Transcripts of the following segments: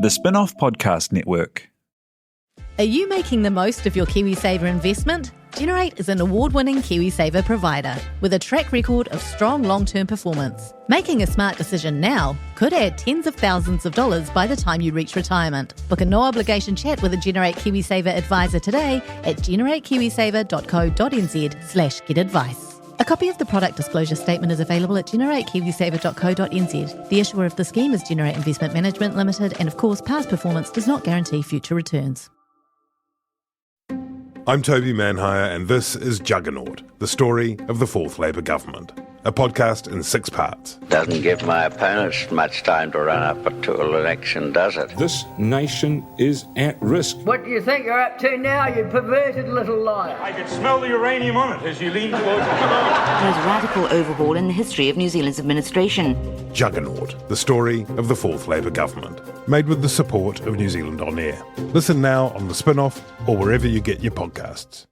The Spin-off Podcast Network. Are you making the most of your KiwiSaver investment? Generate is an award-winning KiwiSaver provider with a track record of strong long-term performance. Making a smart decision now could add tens of thousands of dollars by the time you reach retirement. Book a no-obligation chat with a Generate KiwiSaver advisor today at generatekiwisaver.co.nz/get-advice. A copy of the product disclosure statement is available at generatekiwisaver.co.nz. The issuer of the scheme is Generate Investment Management Limited, and of course, past performance does not guarantee future returns. I'm Toby Manhire, and this is Juggernaut, the story of the Fourth Labour Government, a podcast in 6 parts. Doesn't give my opponents much time to run up to an election, does it? This nation is at risk. What do you think you're up to now, you perverted little liar? I could smell the uranium on it as you lean towards the most radical overhaul in the history of New Zealand's administration. Juggernaut, the story of the Fourth Labour Government, made with the support of New Zealand On Air. Listen now on the Spin-off or wherever you get your podcasts.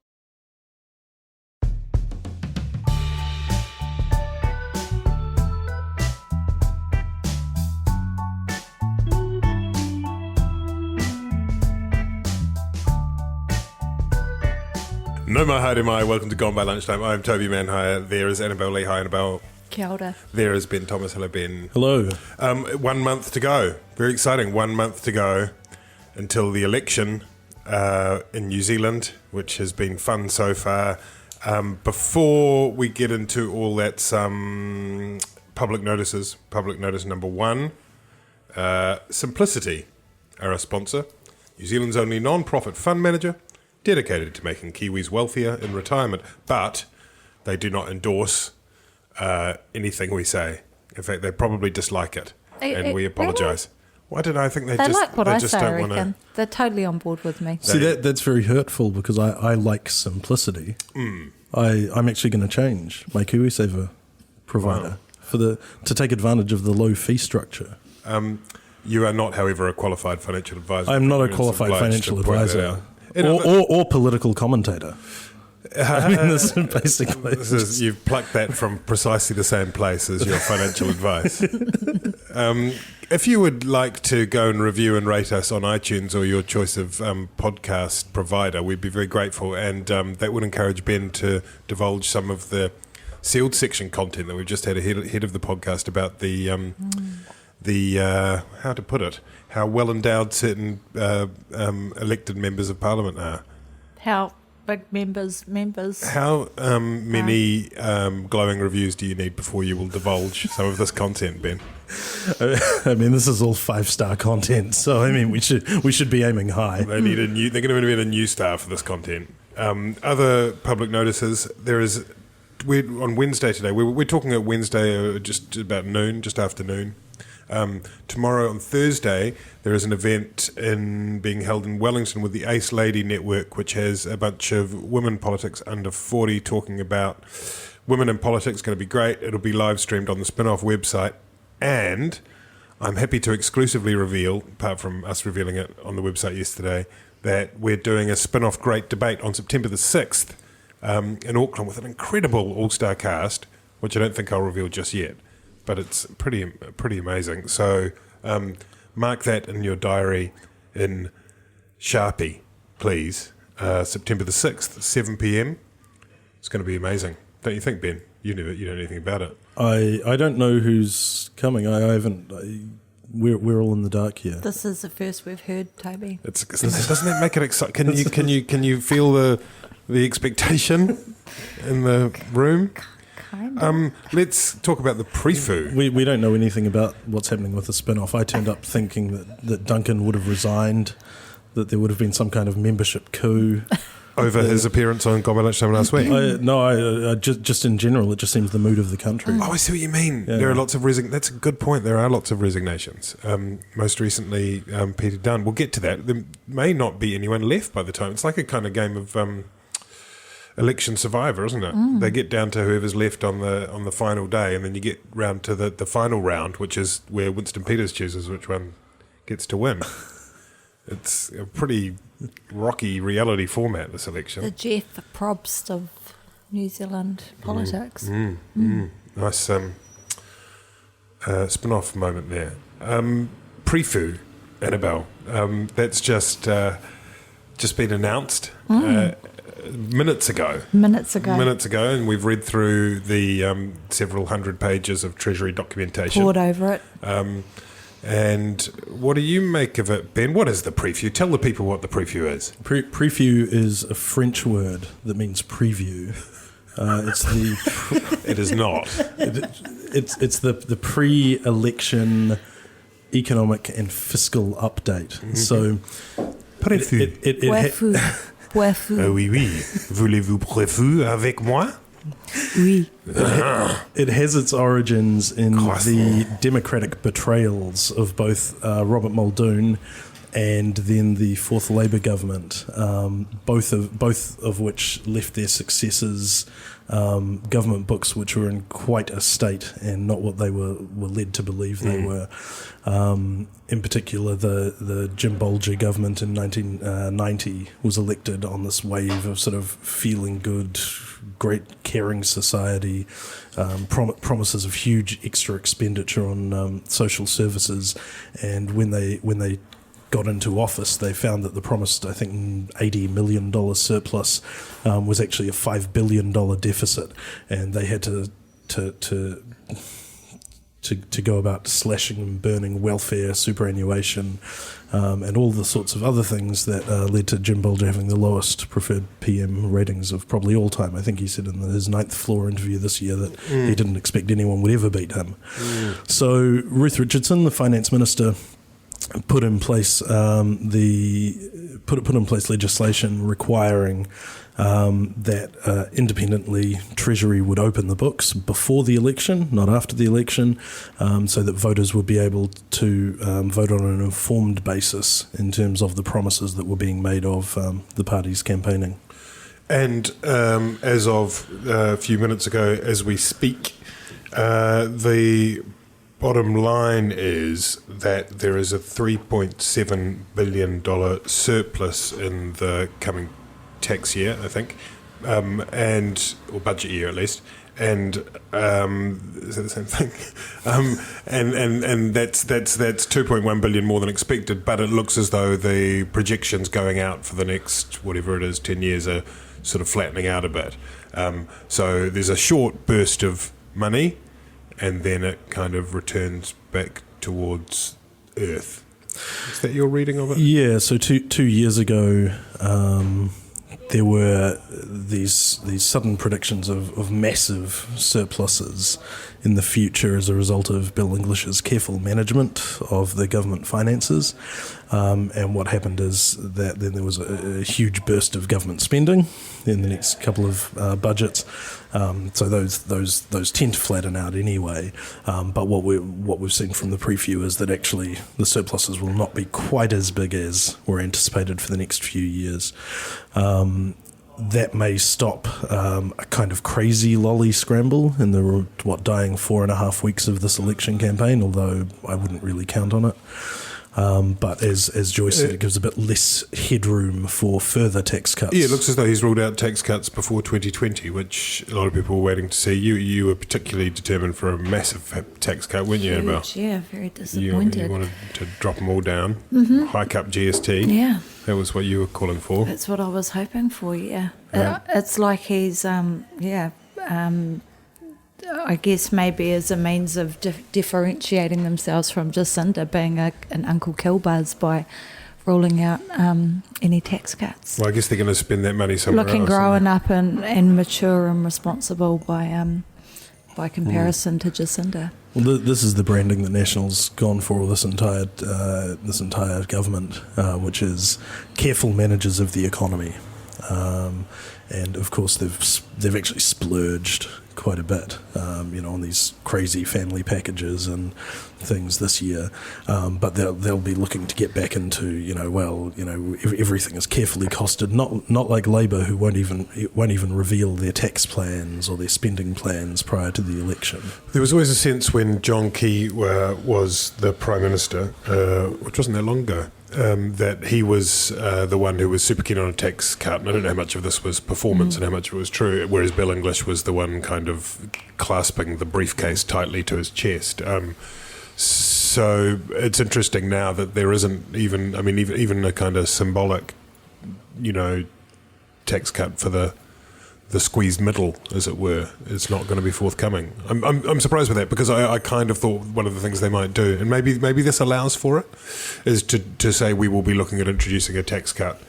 No mai haere mai, welcome to Gone by Lunchtime. I'm Toby Manhire. There is Annabelle Lee. Hi, Annabelle. Kia ora. There is Ben Thomas. Hello, Ben. Hello. 1 month to go. Very exciting. 1 month to go until the election in New Zealand, which has been fun so far. Before we get into all that, some public notices. Public notice number 1, Simplicity are our sponsor. New Zealand's only non-profit fund manager, dedicated to making Kiwis wealthier in retirement, but they do not endorse anything we say. In fact, they probably dislike it, and we apologise. Well, I don't know. I think they just like what they I just say. don't I want reckon to. they're totally on board with me. See, that's very hurtful because I like simplicity. I'm actually going to change my KiwiSaver provider to take advantage of the low fee structure. You are not, however, a qualified financial advisor. I'm not a qualified financial advisor or political commentator. I mean, this is basically... You've plucked that from precisely the same place as your financial advice. If you would like to go and review and rate us on iTunes or your choice of podcast provider, we'd be very grateful, and that would encourage Ben to divulge some of the sealed section content that we've just had ahead of the podcast about the how to put it, how well endowed certain elected members of Parliament are. How big members. How many glowing reviews do you need before you will divulge some of this content, Ben? I mean, this is all 5-star content, so I mean, we should be aiming high. They're going to need a new star for this content. Other public notices. We're on Wednesday today. We're talking at Wednesday, just about noon, just after noon. Tomorrow on Thursday, there is an event being held in Wellington with the Ace Lady Network, which has a bunch of women politics under 40 talking about women in politics. It's going to be great. It'll be live streamed on the Spin-off website, and I'm happy to exclusively reveal, apart from us revealing it on the website yesterday, that we're doing a Spin-off Great Debate on September the 6th in Auckland with an incredible all-star cast, which I don't think I'll reveal just yet. But it's pretty amazing. So mark that in your diary in Sharpie, please. September the 6th, 7 p.m. It's going to be amazing. Don't you think, Ben? You know anything about it. I don't know who's coming. I haven't. We're all in the dark here. This is the first we've heard, Toby. Doesn't that make it exciting? Can you feel the expectation in the room? Let's talk about the Prefu. We don't know anything about what's happening with the spin-off. I turned up thinking that Duncan would have resigned, that there would have been some kind of membership coup. Over his appearance on Gone by Lunchtime last week? Just in general, it just seems the mood of the country. Oh, I see what you mean. Yeah. There are lots of that's a good point. There are lots of resignations. Most recently, Peter Dunne. We'll get to that. There may not be anyone left by the time. It's like a kind of game of... election survivor, isn't it? They get down to whoever's left on the final day, and then you get round to the final round, which is where Winston Peters chooses which one gets to win. It's a pretty rocky reality format, this election. The Jeff Probst of New Zealand politics. Nice spin-off moment there. Prefu. Annabelle, that's just been announced minutes ago. Minutes ago, and we've read through the several hundred pages of Treasury documentation. poured over it. And what do you make of it, Ben? What is the Prefu? Tell the people what the Prefu is. Prefu is a French word that means preview. It's the. It is not. It's the pre-election economic and fiscal update. Mm-hmm. So, Prefu. Prefu. Oui, oui. Voulez-vous Prefu avec moi? Oui. It has its origins in the democratic betrayals of both Robert Muldoon and then the Fourth Labour government, both of which left their successors government books which were in quite a state and not what they were led to believe they were. In particular, the Jim Bolger government in 1990 was elected on this wave of sort of feeling good, great caring society, promises of huge extra expenditure on social services, and when they got into office, they found that the promised, I think, $80 million surplus was actually a $5 billion deficit, and they had to go about slashing and burning welfare, superannuation, and all the sorts of other things that led to Jim Bolger having the lowest preferred PM ratings of probably all time. I think he said in his 9th floor interview this year that he didn't expect anyone would ever beat him. So Ruth Richardson, the finance minister, put in place legislation requiring that independently Treasury would open the books before the election, not after the election, so that voters would be able to vote on an informed basis in terms of the promises that were being made of the parties campaigning. And as of a few minutes ago, as we speak, the bottom line is that there is a $3.7 billion surplus in the coming tax year, I think, or budget year at least, and is that the same thing? And that's 2.1 billion more than expected, but it looks as though the projections going out for the next whatever it is 10 years are sort of flattening out a bit. So there's a short burst of money, and then it kind of returns back towards Earth. Is that your reading of it? Yeah, so two years ago, there were these sudden predictions of massive surpluses in the future as a result of Bill English's careful management of the government finances. And what happened is that then there was a huge burst of government spending in the next couple of budgets. So those tend to flatten out anyway. But what we've seen from the Prefu is that actually the surpluses will not be quite as big as were anticipated for the next few years. That may stop a kind of crazy lolly scramble in the dying 4.5 weeks of this election campaign, although I wouldn't really count on it. But as Joyce said, it gives a bit less headroom for further tax cuts. Yeah, it looks as though he's ruled out tax cuts before 2020, which a lot of people were waiting to see. You were particularly determined for a massive tax cut, weren't you, Annabelle? Yeah, very disappointed. You wanted to drop them all down, hike up GST. Yeah. That was what you were calling for. That's what I was hoping for, yeah. Right. It's like he's, I guess maybe as a means of differentiating themselves from Jacinda being an Uncle Killbuzz by ruling out any tax cuts. Well, I guess they're going to spend that money somewhere else. Looking growing up and mature and responsible by comparison to Jacinda. Well, this is the branding that National's gone for this entire government, which is careful managers of the economy, and of course they've actually splurged quite a bit, on these crazy family packages and things this year. But they'll be looking to get back into, everything is carefully costed. Not like Labour, who won't even reveal their tax plans or their spending plans prior to the election. There was always a sense when John Key was the Prime Minister, which wasn't that long ago, that he was the one who was super keen on a tax cut, and I don't know how much of this was performance and how much of it was true, whereas Bill English was the one kind of clasping the briefcase tightly to his chest. So it's interesting now that there isn't even a kind of symbolic, tax cut for the squeezed middle, as it were. It's not going to be forthcoming. I'm surprised with that, because I kind of thought one of the things they might do, and maybe this allows for it, is to say we will be looking at introducing a tax cut.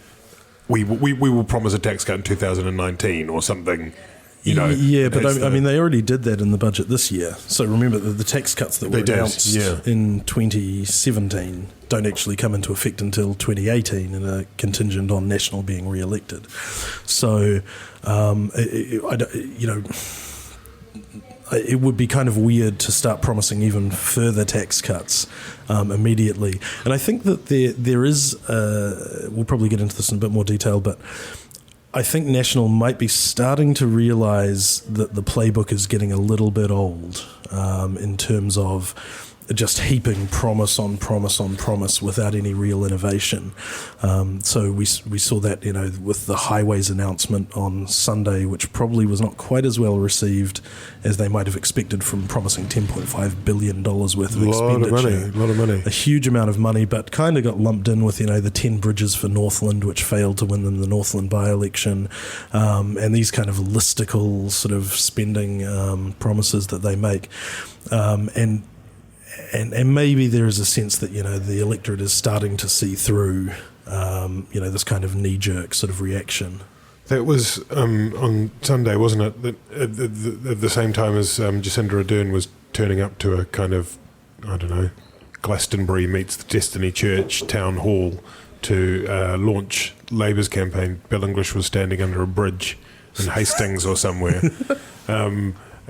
We will promise a tax cut in 2019 or something. Yeah, but they already did that in the budget this year. So remember, the tax cuts that were announced in 2017 don't actually come into effect until 2018 and are contingent on National being re-elected. So, it would be kind of weird to start promising even further tax cuts immediately. And I think that there is, we'll probably get into this in a bit more detail, but I think National might be starting to realise that the playbook is getting a little bit old in terms of just heaping promise on promise on promise without any real innovation. So we saw that, with the highways announcement on Sunday, which probably was not quite as well received as they might have expected from promising $10.5 billion worth of expenditure. A lot of money. A huge amount of money, but kind of got lumped in with, the 10 bridges for Northland, which failed to win them the Northland by-election, and these kind of listicle sort of spending promises that they make. And maybe there is a sense that, the electorate is starting to see through, this kind of knee-jerk sort of reaction. That was on Sunday, wasn't it? That at the same time as Jacinda Ardern was turning up to a kind of, Glastonbury meets the Destiny Church town hall to launch Labour's campaign. Bill English was standing under a bridge in Hastings or somewhere.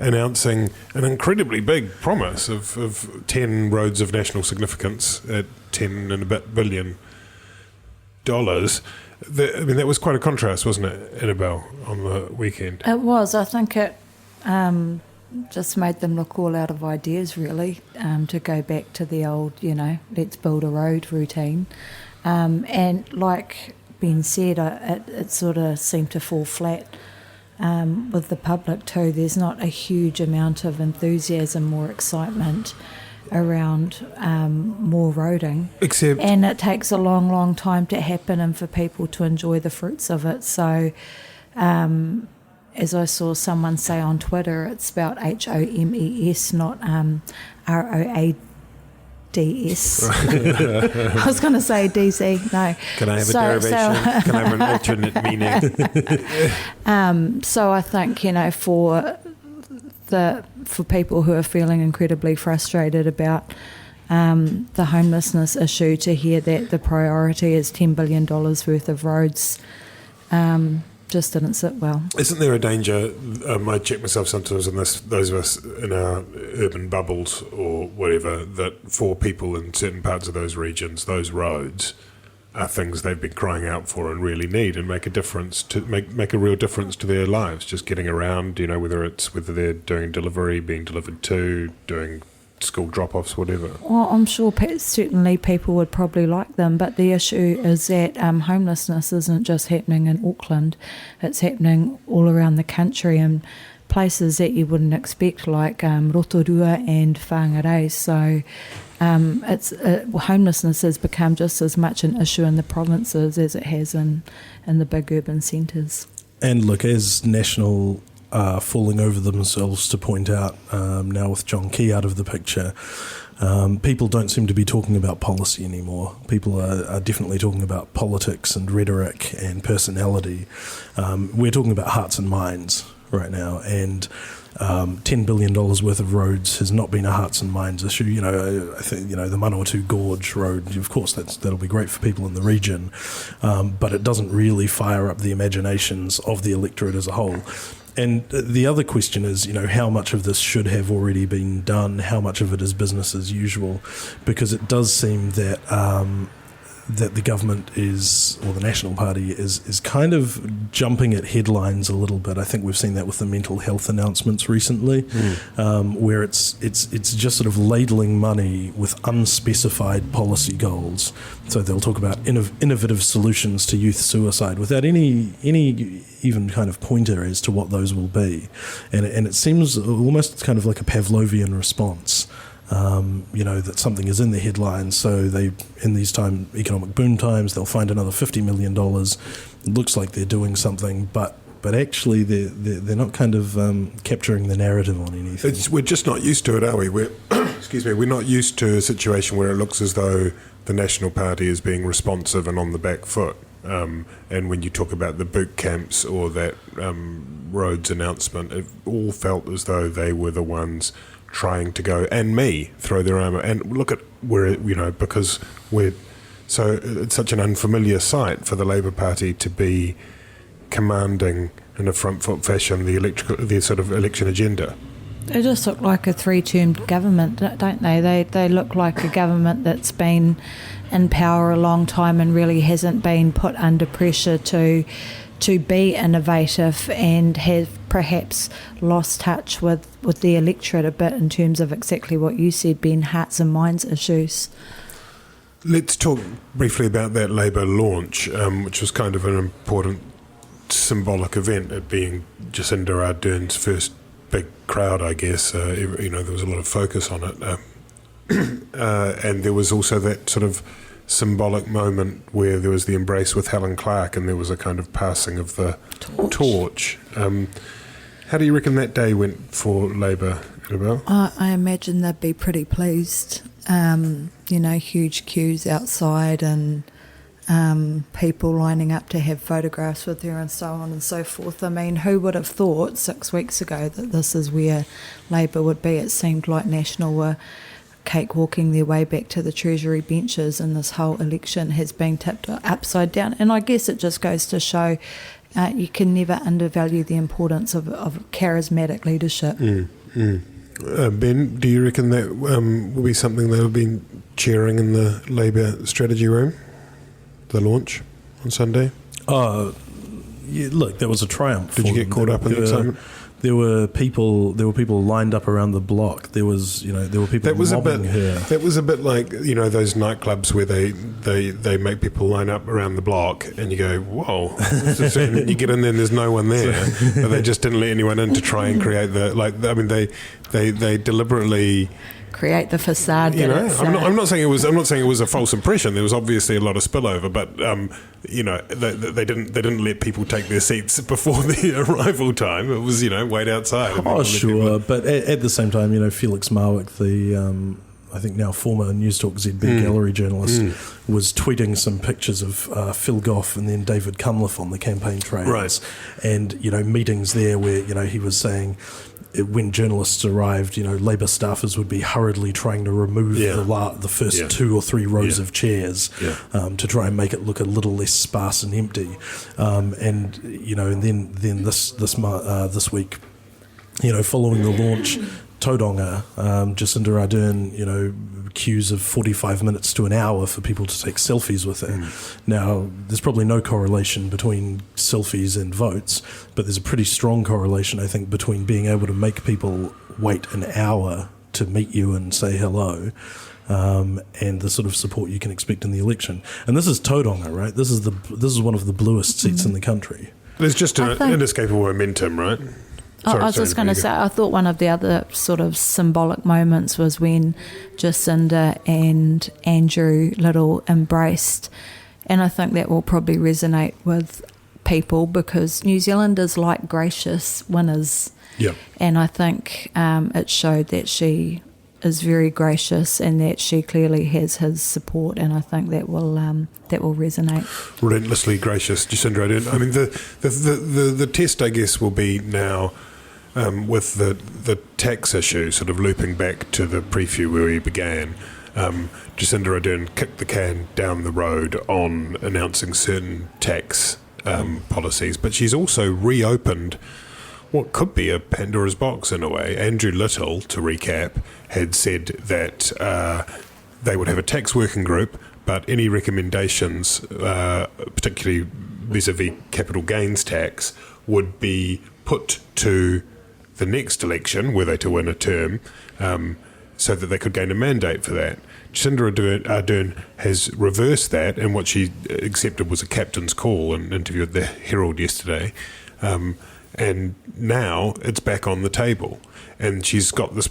Announcing an incredibly big promise of 10 roads of national significance at $10 and a bit billion. That was quite a contrast, wasn't it, Annabelle, on the weekend? It was. I think it just made them look all out of ideas, really, to go back to the old, let's build a road routine. And like Ben said, it sort of seemed to fall flat. With the public too, there's not a huge amount of enthusiasm or excitement around more roading. And it takes a long, long time to happen and for people to enjoy the fruits of it. So, as I saw someone say on Twitter, it's spelled HOMES, not ROADS. I was going to say DC, no. Can I have a derivation? Can I have an alternate meaning? So I think, for people who are feeling incredibly frustrated about the homelessness issue, to hear that the priority is $10 billion worth of roads just didn't sit well. Isn't there a danger, I check myself sometimes in this, those of us in our urban bubbles or whatever, that for people in certain parts of those regions, those roads are things they've been crying out for and really need, and make a difference to make a real difference to their lives, just getting around, whether they're doing delivery, being delivered to, doing school drop-offs, whatever. Well, I'm sure certainly people would probably like them, but the issue is that homelessness isn't just happening in Auckland, it's happening all around the country in places that you wouldn't expect, like Rotorua and Whangarei. So homelessness has become just as much an issue in the provinces as it has in the big urban centres. And look, as National falling over themselves to point out, now with John Key out of the picture, people don't seem to be talking about policy anymore. People are definitely talking about politics and rhetoric and personality. We're talking about hearts and minds right now, and $10 billion worth of roads has not been a hearts and minds issue. I think, the Manawatu Gorge Road, of course, that'll be great for people in the region, but it doesn't really fire up the imaginations of the electorate as a whole. And the other question is, how much of this should have already been done? How much of it is business as usual? Because it does seem that that the government or the National Party is kind of jumping at headlines a little bit. I think we've seen that with the mental health announcements recently, where it's just sort of ladling money with unspecified policy goals. So they'll talk about innovative solutions to youth suicide without any even kind of pointer as to what those will be. And it seems almost kind of like a Pavlovian response. that something is in the headlines. So they, in these economic boom times, they'll find another $50 million. It looks like they're doing something, but actually they're not kind of capturing the narrative on anything. We're just not used to it, are we? We're not used to a situation where it looks as though the National Party is being responsive and on the back foot. And when you talk about the boot camps or that Rhodes announcement, it all felt as though they were the ones trying to go, and throw their arm. And look at where, because it's such an unfamiliar sight for the Labour Party to be commanding in a front foot fashion the sort of election agenda. They just look like a three-termed government, don't they? They look like a government that's been in power a long time and really hasn't been put under pressure to be innovative, and have perhaps lost touch with the electorate a bit in terms of exactly what you said, Ben, hearts and minds issues. Let's talk briefly about that Labour launch, which was kind of an important symbolic event, it being Jacinda Ardern's first big crowd, I guess. There was a lot of focus on it. And there was also that sort of symbolic moment where there was the embrace with Helen Clark and there was a kind of passing of the torch. How do you reckon that day went for Labour, Annabelle? I imagine they'd be pretty pleased. Huge queues outside and people lining up to have photographs with her and so on and so forth. I mean, who would have thought 6 weeks ago that this is where Labour would be? It seemed like National were cakewalking their way back to the Treasury benches, and this whole election has been tipped upside down. And I guess it just goes to show you can never undervalue the importance of charismatic leadership. Ben, do you reckon that will be something they'll be cheering in the Labour strategy room? The launch on Sunday? Look, that was a triumph. Did you get caught up in the excitement? There were people lined up around the block. There were people mobbing her. That was a bit like those nightclubs where they make people line up around the block, and you go, whoa! And you get in there, and there's no one there, but they just didn't let anyone in to try and create they deliberately create the facade. I'm not saying it was a false impression. There was obviously a lot of spillover, but they didn't let people take their seats before the arrival time. It was wait outside. Oh sure, but at the same time, Felix Marwick, the I think now former News Talk ZB gallery journalist, was tweeting some pictures of Phil Goff and then David Cunliffe on the campaign trails, right. And meetings there where he was saying, when journalists arrived, Labour staffers would be hurriedly trying to remove the first 2 or 3 rows of chairs to try and make it look a little less sparse and empty. And then this week, following the launch, Tauranga, Jacinda Ardern, queues of 45 minutes to an hour for people to take selfies with her. Now, there's probably no correlation between selfies and votes, but there's a pretty strong correlation, I think, between being able to make people wait an hour to meet you and say hello, and the sort of support you can expect in the election. And this is Tauranga, right? This is one of the bluest seats in the country. There's just an inescapable momentum, right? I was just going to say, I thought one of the other sort of symbolic moments was when Jacinda and Andrew Little embraced, and I think that will probably resonate with people because New Zealanders like gracious winners. Yep. And I think it showed that she is very gracious and that she clearly has his support, and I think that will resonate. Relentlessly gracious, Jacinda Ardern. I mean, the test, I guess, will be now with the tax issue, sort of looping back to the Prefu where we began. Jacinda Ardern kicked the can down the road on announcing certain tax policies, but she's also reopened what could be a Pandora's box in a way. Andrew Little, to recap, had said that they would have a tax working group, but any recommendations, particularly vis-a-vis capital gains tax, would be put to the next election, were they to win a term, so that they could gain a mandate for that. Jacinda Ardern has reversed that, and what she accepted was a captain's call in an interview with the Herald yesterday. And now it's back on the table, and she's got this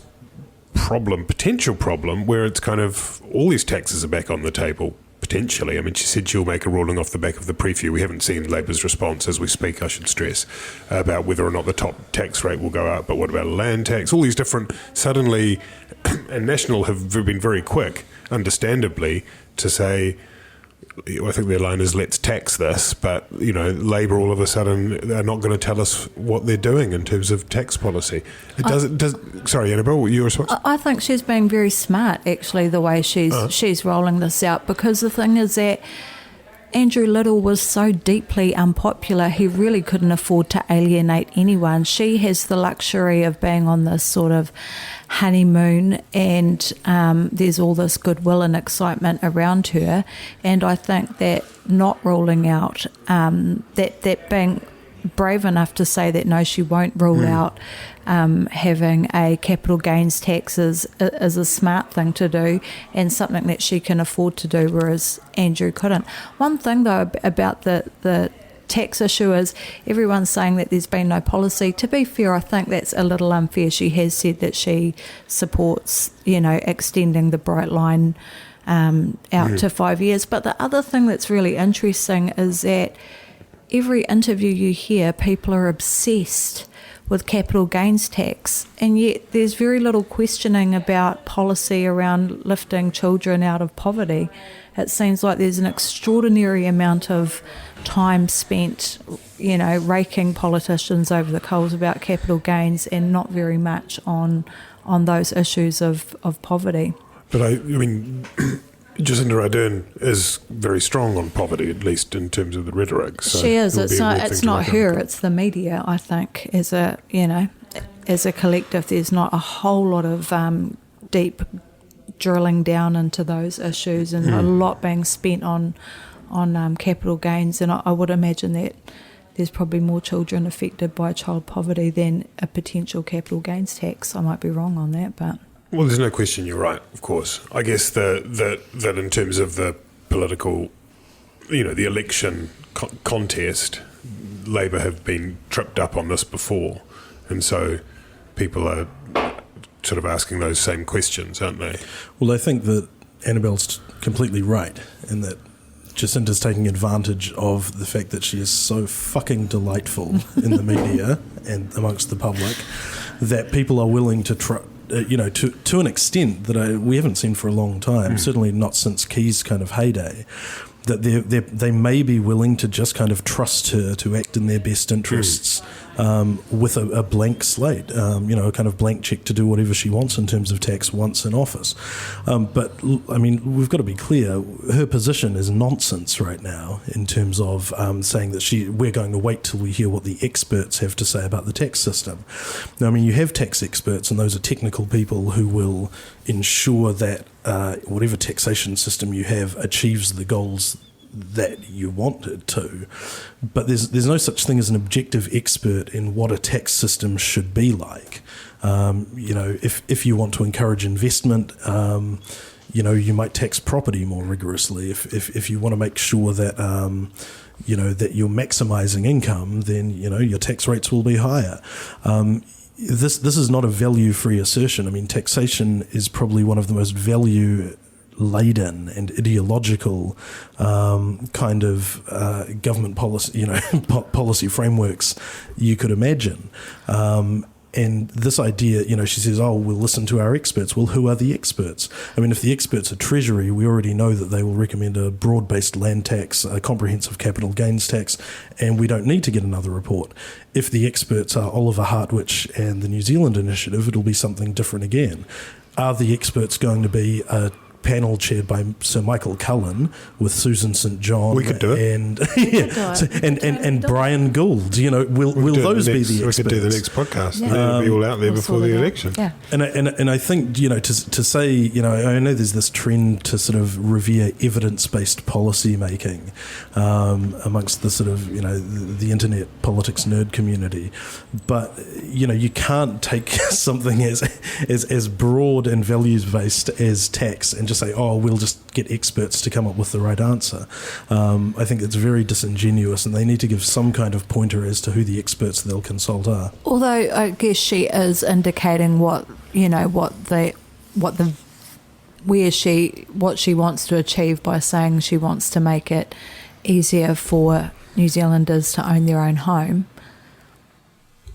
potential problem, where it's kind of all these taxes are back on the table, potentially. I mean, she said she'll make a ruling off the back of the Prefu. We haven't seen Labour's response as we speak, I should stress, about whether or not the top tax rate will go up, but what about land tax? All these different, suddenly, and National have been very quick, understandably, to say, I think their line is, let's tax this, but, Labour all of a sudden are not going to tell us what they're doing in terms of tax policy. Sorry, Annabelle, your response? I think she's being very smart, actually, the way she's rolling this out, because the thing is that Andrew Little was so deeply unpopular, he really couldn't afford to alienate anyone. She has the luxury of being on this sort of honeymoon, and there's all this goodwill and excitement around her. And I think that not ruling out, that being brave enough to say that no, she won't rule out having a capital gains tax is a smart thing to do, and something that she can afford to do, whereas Andrew couldn't. One thing though about the tax issue is everyone's saying that there's been no policy. To be fair, I think that's a little unfair. She has said that she supports, extending the Bright Line out to 5 years. But the other thing that's really interesting is that every interview you hear, people are obsessed with capital gains tax, and yet there's very little questioning about policy around lifting children out of poverty. It seems like there's an extraordinary amount of time spent, raking politicians over the coals about capital gains, and not very much on those issues of poverty. But I mean, Jacinda Ardern is very strong on poverty, at least in terms of the rhetoric. So she is. It's not her. It's the media. I think as a collective, there's not a whole lot of deep drilling down into those issues, and a lot being spent on capital gains. And I would imagine that there's probably more children affected by child poverty than a potential capital gains tax. I might be wrong on that, but. Well, there's no question you're right, of course. I guess that in terms of the political, the election contest, Labour have been tripped up on this before, and so people are sort of asking those same questions, aren't they? Well, I think that Annabelle's completely right in that Jacinda's taking advantage of the fact that she is so fucking delightful in the media and amongst the public that people are willing to to an extent that we haven't seen for a long time, certainly not since Key's kind of heyday, that they may be willing to just kind of trust her to act in their best interests with a blank slate, a kind of blank check to do whatever she wants in terms of tax once in office. But, I mean, we've got to be clear, her position is nonsense right now in terms of saying that we're going to wait till we hear what the experts have to say about the tax system. Now, I mean, you have tax experts, and those are technical people who will ensure that whatever taxation system you have achieves the goals that you want it to, but there's no such thing as an objective expert in what a tax system should be like. If you want to encourage investment, you might tax property more rigorously. If you want to make sure that that you're maximising income, then your tax rates will be higher. This is not a value-free assertion. I mean, taxation is probably one of the most value-laden and ideological kind of government policy, policy frameworks you could imagine. And this idea, she says, oh, we'll listen to our experts. Well, who are the experts? I mean, if the experts are Treasury, we already know that they will recommend a broad-based land tax, a comprehensive capital gains tax, and we don't need to get another report. If the experts are Oliver Hartwich and the New Zealand Initiative, it'll be something different again. Are the experts going to be a panel chaired by Sir Michael Cullen with Susan St John? We could do it. And Brian Gould. Will those be the experts? We could do the next podcast. Yeah. They'll be all out there before the election. Yeah. And I think to say I know there's this trend to sort of revere evidence-based policy making amongst the sort of the internet politics nerd community, but you can't take something as broad and values-based as tax and just say, oh, we'll just get experts to come up with the right answer. I think it's very disingenuous, and they need to give some kind of pointer as to who the experts they'll consult are. Although I guess she is indicating what the what she wants to achieve by saying she wants to make it easier for New Zealanders to own their own home,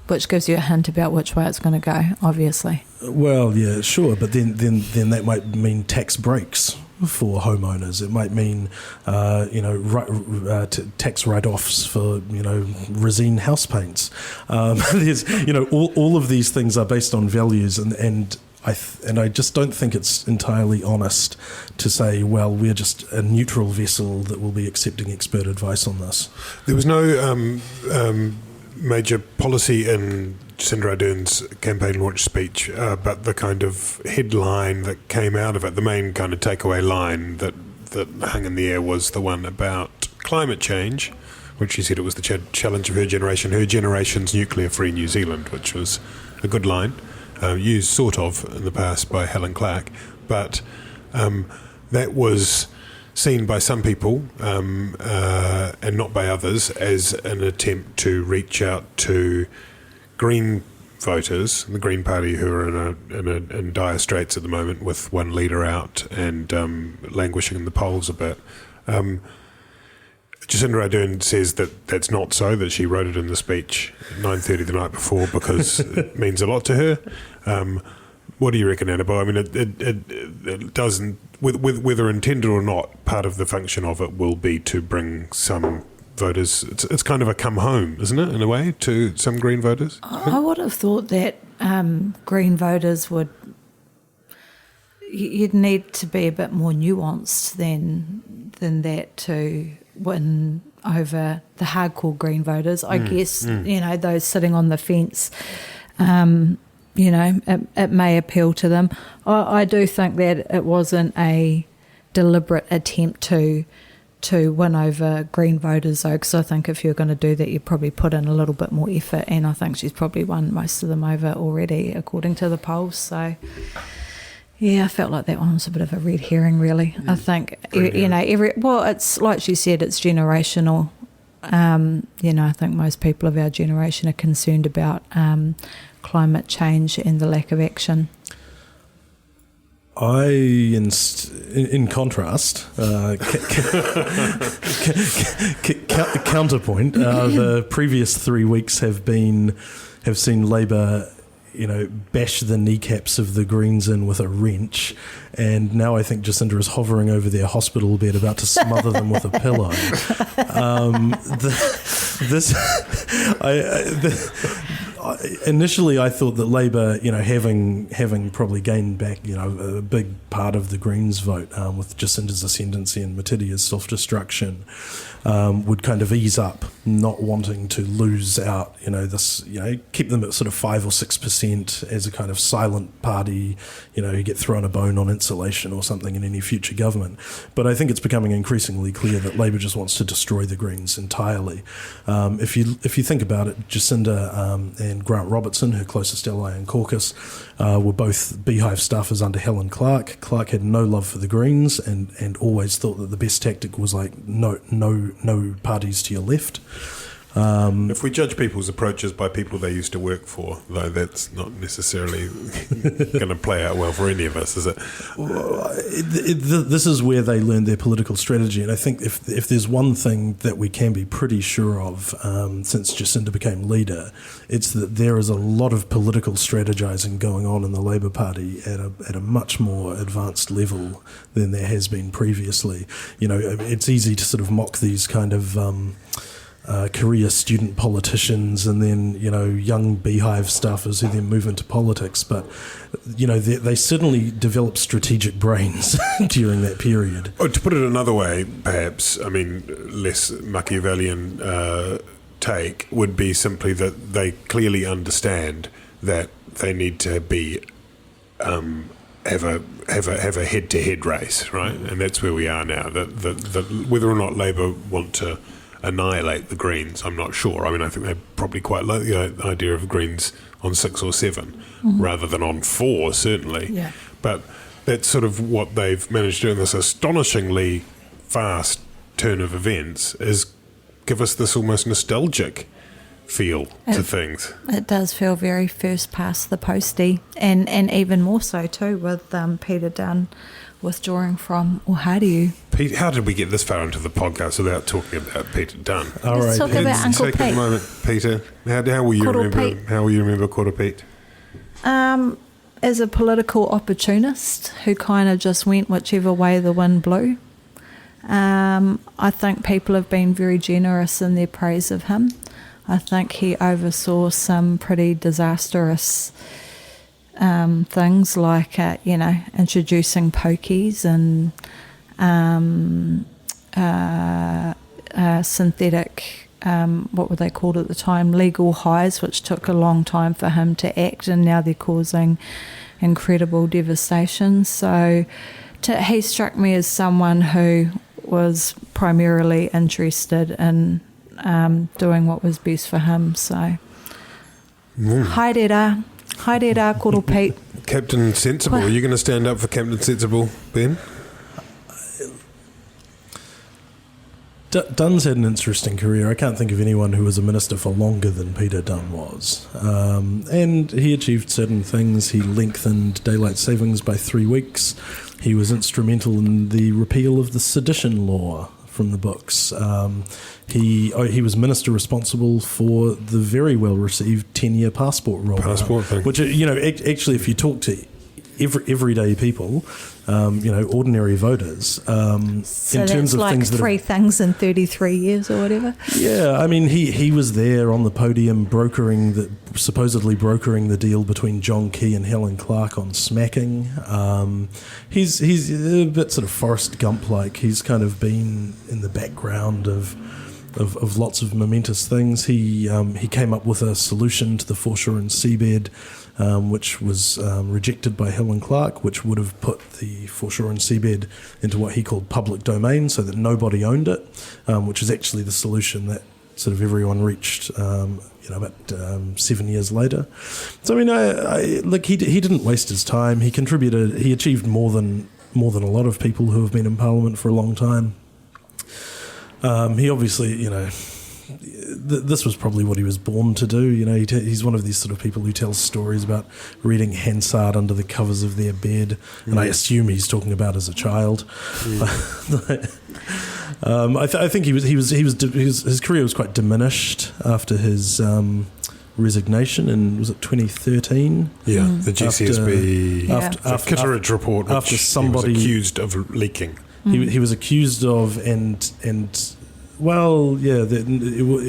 which gives you a hint about which way it's going to go, obviously. Well, yeah, sure, but then that might mean tax breaks for homeowners. It might mean, tax write-offs for, resin house paints. There's, all of these things are based on values, and I just don't think it's entirely honest to say, well, we're just a neutral vessel that will be accepting expert advice on this. There was no major policy in Jacinda Ardern's campaign launch speech, but the kind of headline that came out of it, the main kind of takeaway line that hung in the air was the one about climate change, which she said it was the challenge of her generation's nuclear-free New Zealand, which was a good line, used sort of in the past by Helen Clark, but that was seen by some people and not by others as an attempt to reach out to Green voters, the Green Party, who are in dire straits at the moment with one leader out and languishing in the polls a bit. Jacinda Ardern says that that's not so, that she wrote it in the speech at 9:30 the night before because it means a lot to her. What do you reckon, Annabelle? I mean, it doesn't, whether intended or not, part of the function of it will be to bring some voters. It's kind of a come home, isn't it, in a way, to some Green voters? I would have thought that Green voters you'd need to be a bit more nuanced than that to win over the hardcore Green voters. I guess, those sitting on the fence, it may appeal to them. I do think that it wasn't a deliberate attempt to win over Green voters, though, because I think if you're going to do that, you probably put in a little bit more effort, and I think she's probably won most of them over already, according to the polls. So, yeah, I felt like that one was a bit of a red herring, really. I think, it's like she said, it's generational. I think most people of our generation are concerned about climate change and the lack of action. In contrast, counterpoint, the previous 3 weeks have seen Labour, bash the kneecaps of the Greens in with a wrench, and now I think Jacinda is hovering over their hospital bed about to smother them with a pillow. Initially, I thought that Labour, having probably gained back, a big part of the Greens vote with Jacinda's ascendancy and Matitia's self-destruction, would kind of ease up, not wanting to lose out, this, keep them at sort of 5 or 6% as a kind of silent party, you get thrown a bone on insulation or something in any future government. But I think it's becoming increasingly clear that Labour just wants to destroy the Greens entirely. If you think about it, Jacinda and Grant Robertson, her closest ally in caucus, were both Beehive staffers under Helen Clark. Clark had no love for the Greens and always thought that the best tactic was like no parties to your left. If we judge people's approaches by people they used to work for, though, that's not necessarily going to play out well for any of us, is it? This is where they learned their political strategy, and I think if there's one thing that we can be pretty sure of since Jacinda became leader, it's that there is a lot of political strategizing going on in the Labour Party at a much more advanced level than there has been previously. It's easy to sort of mock these kind of career student politicians and then, young Beehive staffers who then move into politics. But, they certainly develop strategic brains during that period. Oh, to put it another way, perhaps, less Machiavellian take would be simply that they clearly understand that they need to be have a head-to-head race, right? And that's where we are now. That whether or not Labour want to annihilate the Greens, I'm not sure. I think they probably quite like the idea of Greens on 6 or 7 rather than on 4, certainly. Yeah. But that's sort of what they've managed to do in this astonishingly fast turn of events, is give us this almost nostalgic feel to things. It does feel very first past the postie, and even more so too with Peter Dunne withdrawing from Ohariu. Pete, how did we get this far into the podcast without talking about Peter Dunne? Let's talk about Uncle Take Pete. a moment, Peter. How will you Quarter remember? Pete. How will you remember Quarter Pete? As a political opportunist who kind of just went whichever way the wind blew. I think people have been very generous in their praise of him. I think he oversaw some pretty disastrous things like, introducing pokies and synthetic, what were they called at the time, legal highs, which took a long time for him to act, and now they're causing incredible devastation. So he struck me as someone who was primarily interested in doing what was best for him. So, haere koro Pete. Captain Sensible. Are you going to stand up for Captain Sensible, Ben? Dunne's had an interesting career. I can't think of anyone who was a minister for longer than Peter Dunne was. And he achieved certain things. He lengthened daylight savings by 3 weeks. He was instrumental in the repeal of the sedition law from the books. He was minister responsible for the very well received 10-year passport rule. Passport thing. Which, actually, if you talk to everyday people, ordinary voters, So in terms of like things that three things in 33 years or whatever. Yeah, I mean, he was there on the podium supposedly brokering the deal between John Key and Helen Clark on smacking. He's a bit sort of Forrest Gump-like. He's kind of been in the background of lots of momentous things. He came up with a solution to the foreshore and seabed, which was rejected by Helen Clark, which would have put the foreshore and seabed into what he called public domain, so that nobody owned it, which is actually the solution that sort of everyone reached about 7 years later. So I mean, he didn't waste his time. He contributed. He achieved more than a lot of people who have been in Parliament for a long time. He obviously, this was probably what he was born to do. He's one of these sort of people who tells stories about reading Hansard under the covers of their bed, and I assume he's talking about as a child. I think his career was quite diminished after his resignation in, was it 2013? Yeah, the GCSB after Kitteridge report, which after somebody he was accused of leaking. He was accused of it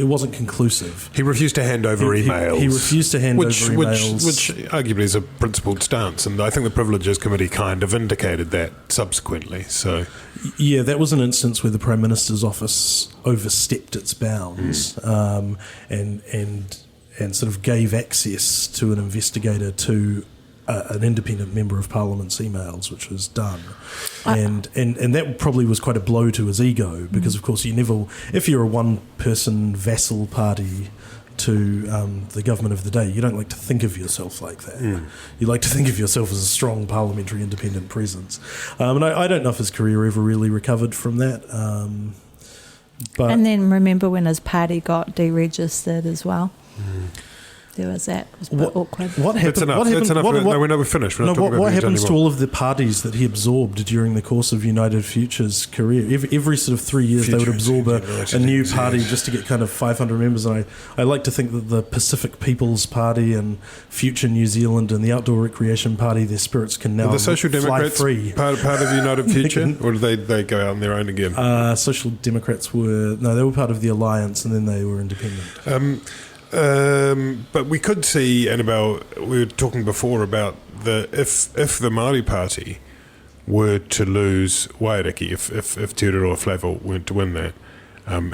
wasn't conclusive. He refused to hand over emails. He refused to hand over emails. Which arguably is a principled stance, and I think the Privileges Committee kind of indicated that subsequently. So, yeah, that was an instance where the Prime Minister's office overstepped its bounds and sort of gave access to an investigator to an independent member of Parliament's emails, which was done. And that probably was quite a blow to his ego, because of course if you're a one-person vassal party to the government of the day, you don't like to think of yourself like that. You like to think of yourself as a strong parliamentary independent presence. And I don't know if his career ever really recovered from that. But And then remember when his party got deregistered as well? There was that. It was a bit awkward. What happened? That's enough. We're finished. What happens to all of the parties that he absorbed during the course of United Future's career? Every sort of 3 years they would absorb a new party just to get kind of 500 members. And I like to think that the Pacific People's Party and Future New Zealand and the Outdoor Recreation Party, their spirits can now the Social Democrats fly free. Part of United Future, or did they go out on their own again? Social Democrats they were part of the Alliance, and then they were independent. But we could see, Annabelle, we were talking before about if the Māori Party were to lose Wairiki, if Te Reo Flavor weren't to win that, and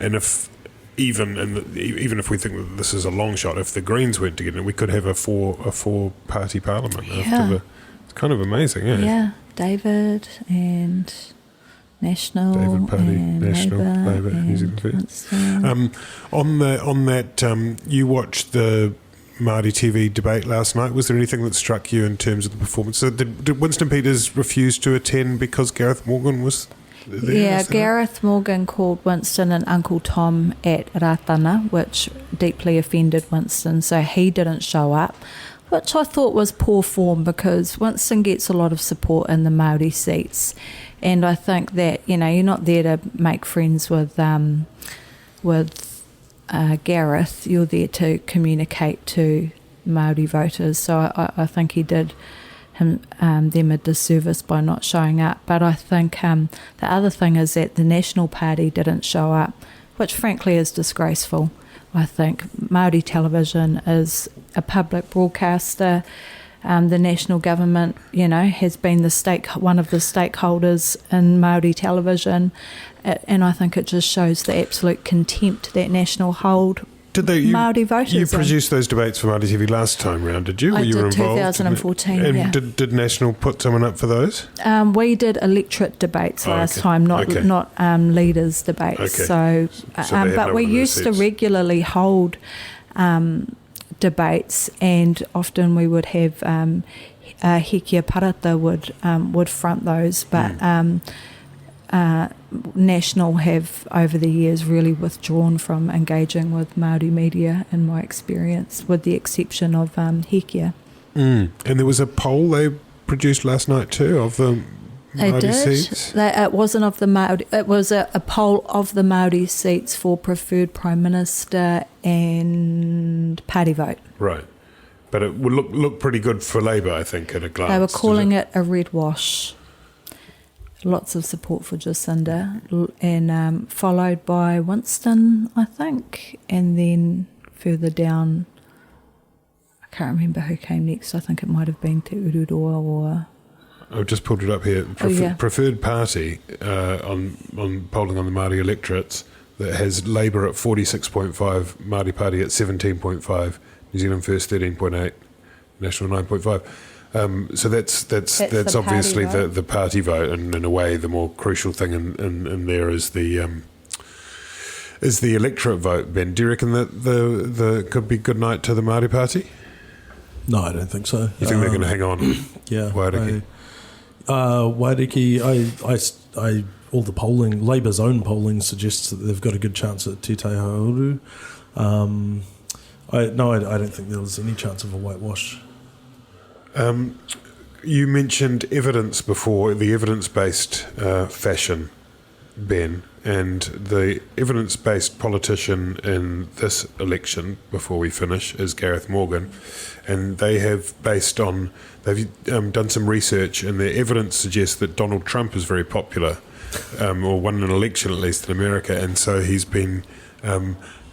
even if we think that this is a long shot, if the Greens weren't to get it, we could have a four party parliament. Yeah. It's kind of amazing, yeah. Yeah, David and National, David Party, and National, Labour, New Zealand First. On that, you watched the Māori TV debate last night. Was there anything that struck you in terms of the performance? So did Winston Peters refuse to attend because Gareth Morgan was there? Yeah, Gareth Morgan called Winston and Uncle Tom at Ratana, which deeply offended Winston, so he didn't show up, which I thought was poor form because Winston gets a lot of support in the Māori seats, and I think that, you know, you're not there to make friends with Gareth, you're there to communicate to Māori voters, so I think he did them a disservice by not showing up. But I think the other thing is that the National Party didn't show up, which frankly is disgraceful. I think Māori television is a public broadcaster. The national government, you know, has been one of the stakeholders in Māori television, and I think it just shows the absolute contempt that National hold Māori voters. You produced those debates for Māori TV last time round, did you? I you did, were involved? 2014, and yeah. Did National put someone up for those? We did electorate debates last time, not leaders debates. Okay. But we used to regularly hold debates, and often we would have Hekia Parata would front those, but National have over the years really withdrawn from engaging with Māori media, in my experience, with the exception of Hekia. And there was a poll they produced last night too of the Māori seats. It wasn't of the Māori. It was a poll of the Māori seats for preferred Prime Minister and party vote. Right, but it would look pretty good for Labour, I think, at a glance. They were calling it a red wash. Lots of support for Jacinda, and followed by Winston, I think, and then further down, I can't remember who came next. I think it might have been Te Ururoa or... I've just pulled it up here. Preferred party on polling on the Māori electorates that has Labour at 46.5, Māori Party at 17.5, New Zealand First 13.8, National 9.5. So that's obviously the party vote, and in a way the more crucial thing in there is the electorate vote. Ben, do you reckon that the could be good night to the Māori Party? No, I don't think so. You think they're going to hang on? Yeah, Wairiki. Wairiki, I all the polling, Labour's own polling suggests that they've got a good chance at Te Taihauru. I don't think there was any chance of a whitewash. You mentioned evidence before, the evidence-based fashion, Ben, and the evidence-based politician in this election, before we finish, is Gareth Morgan, and they've done some research, and their evidence suggests that Donald Trump is very popular, or won an election at least in America, and so he's been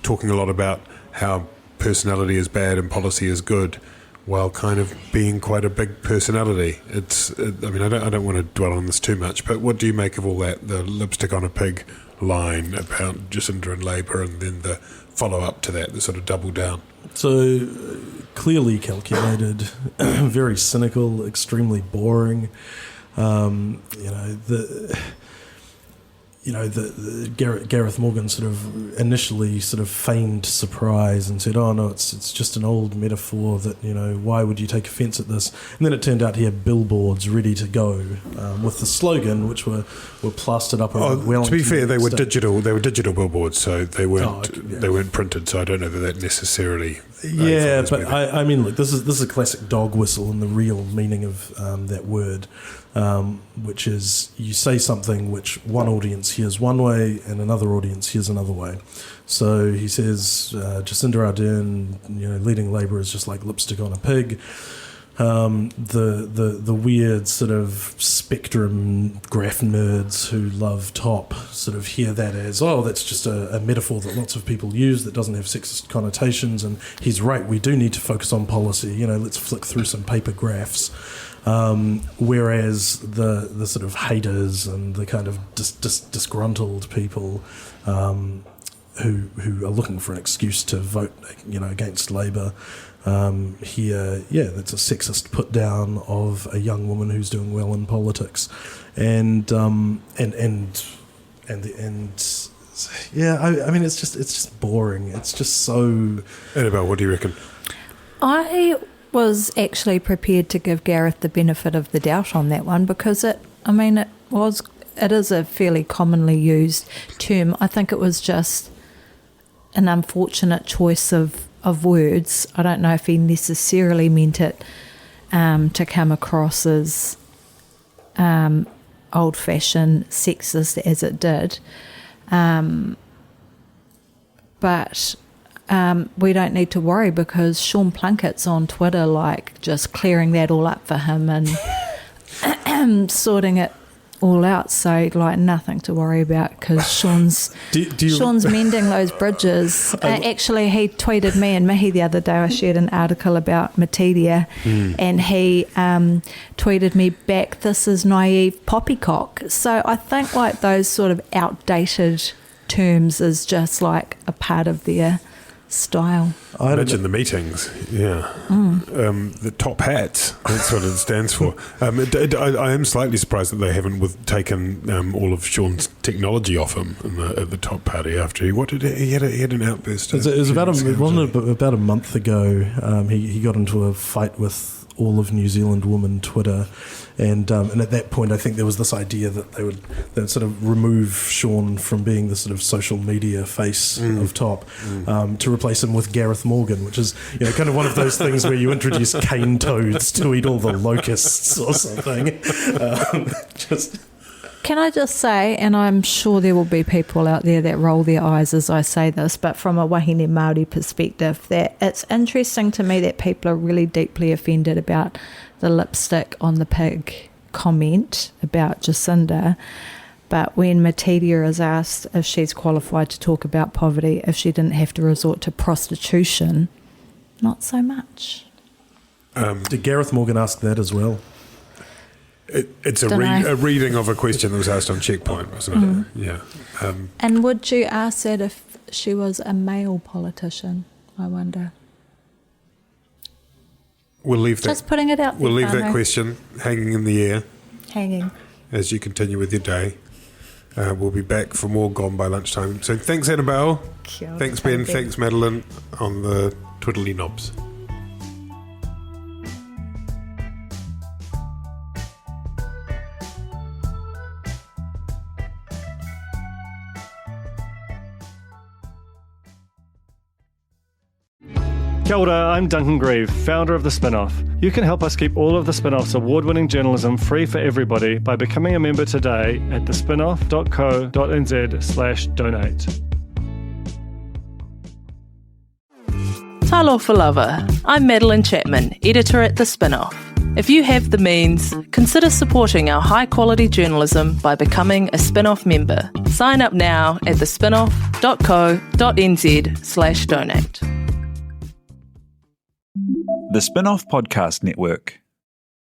talking a lot about how personality is bad and policy is good, while kind of being quite a big personality. I don't want to dwell on this too much, but what do you make of all that, the lipstick on a pig line about Jacinda and Labour, and then the follow-up to that, the sort of double down? So, clearly calculated, very cynical, extremely boring. Gareth Morgan sort of initially sort of feigned surprise and said, "Oh no, it's just an old metaphor that, you know, why would you take offence at this?" And then it turned out he had billboards ready to go with the slogan, which were plastered up around Wellington. To be fair, they were digital. They were digital billboards, so they weren't printed. So I don't know that necessarily. Yeah, but I mean, look, this is a classic dog whistle in the real meaning of that word. Which is you say something which one audience hears one way and another audience hears another way. So he says Jacinda Ardern, leading Labour is just like lipstick on a pig. The weird sort of spectrum graph nerds who love Top sort of hear that as, oh, that's just a metaphor that lots of people use that doesn't have sexist connotations, and he's right, we do need to focus on policy, let's flick through some paper graphs. Whereas the sort of haters and the kind of disgruntled people who are looking for an excuse to vote, against Labour, that's a sexist put down of a young woman who's doing well in politics, it's just boring. It's just so. Annabelle, what do you reckon? I was actually prepared to give Gareth the benefit of the doubt on that one because it is a fairly commonly used term. I think it was just an unfortunate choice of words. I don't know if he necessarily meant it to come across as old-fashioned sexist as it did. But we don't need to worry because Sean Plunkett's on Twitter, like, just clearing that all up for him and sorting it all out. So, like, nothing to worry about because Sean's mending those bridges. Actually, he tweeted me and Mihi the other day. I shared an article about Matidia, and he tweeted me back, "This is naive poppycock." So I think, like, those sort of outdated terms is just like a part of their style. I imagine the meetings, the top hats, that's what it stands for. I am slightly surprised that they haven't taken all of Sean's technology off him at the top party after he had an outburst. It was about a month ago. He got into a fight with all of New Zealand Woman Twitter, and at that point I think there was this idea that they would sort of remove Sean from being the sort of social media face of Top to replace him with Gareth Morgan, which is, you know, kind of one of those things where you introduce cane toads to eat all the locusts or something. Can I just say, and I'm sure there will be people out there that roll their eyes as I say this, but from a wahine Māori perspective, that it's interesting to me that people are really deeply offended about the lipstick on the pig comment about Jacinda, but when Matidia is asked if she's qualified to talk about poverty, if she didn't have to resort to prostitution, not so much. Did Gareth Morgan ask that as well? It's a reading of a question that was asked on Checkpoint, wasn't it? Yeah. And would you ask that if she was a male politician, I wonder? We'll leave that. Just putting it out there. We'll leave that question hanging in the air. Hanging. As you continue with your day. We'll be back for more Gone by Lunchtime. So thanks, Annabelle. Thanks, Ben. Thanks, Madeline, on the twiddly knobs. Kia ora, I'm Duncan Grieve, founder of The Spinoff. You can help us keep all of The Spinoff's award-winning journalism free for everybody by becoming a member today at thespinoff.co.nz/donate. Talofa lava. I'm Madeline Chapman, editor at The Spinoff. If you have the means, consider supporting our high-quality journalism by becoming a Spinoff member. Sign up now at thespinoff.co.nz/donate. The Spinoff Podcast Network.